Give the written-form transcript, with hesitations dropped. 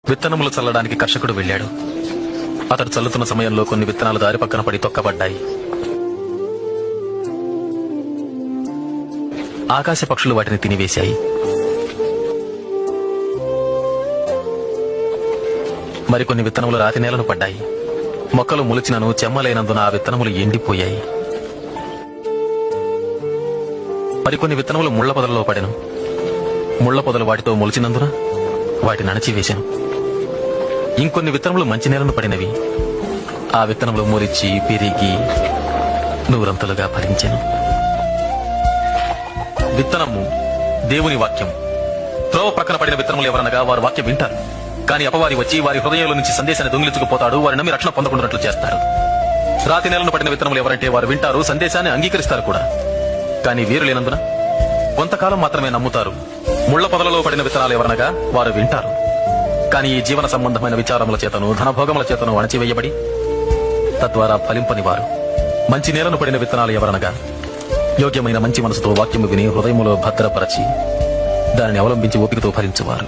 విత్తనములు చల్లడానికి కర్షకుడు వెళ్ళాడు. అతడు చల్లుతున్న సమయంలో కొన్ని విత్తనాలు దారి పక్కన పడి తొక్కబడ్డాయి. ఆకాశ పక్షులు వాటిని తినివేశాయి. మరికొన్ని విత్తనములు రాతి నేలను పడ్డాయి. మొక్కలు మొలిచినను చెమ్మలైనందున ఆ విత్తనములు ఎండిపోయాయి. మరికొన్ని విత్తనములు ముళ్ల పొదలలో పడెను. ముళ్ల పొదలు వాటితో మొలిచినందున వాటిని అణచివేశాను. ఇంకొన్ని విత్తనములు మంచి నేలను పడినవి. ఆ విత్తనములు మొలిచి పెరిగి నూరంతలుగా ఫలించెను. విత్తనము దేవుని వాక్యం. త్రోవ ప్రక్కన పడిన విత్తనములు ఎవరనగా వారు వాక్యం వింటారు, కానీ అపవాది వచ్చి వారి హృదయంలో నుంచి సందేశాన్ని దొంగిలించుకుపోతాడు. వారి నమ్మి రక్షణ పొందకుండాట్లు చేస్తారు. రాతి నేలను పడిన విత్తనములు ఎవరంటే వారు వింటారు, సందేశాన్ని అంగీకరిస్తారు కూడా, కానీ వీరు లేనందున కొంతకాలం మాత్రమే నమ్ముతారు. ముళ్ల పొదలలో పడిన విత్తనాలు ఎవరనగా వారు వింటారు, కానీ ఈ జీవన సంబంధమైన విచారముల చేతను ధనభోగముల చేతను అణచివేయబడి తద్వారా ఫలింపని వారు. మంచి నేలను పడిన విత్తనాలు ఎవరనగా యోగ్యమైన మంచి మనసుతో వాక్యము విని హృదయములో భద్రపరచి దానిని అవలంబించి ఓపికతో ఫలించువారు.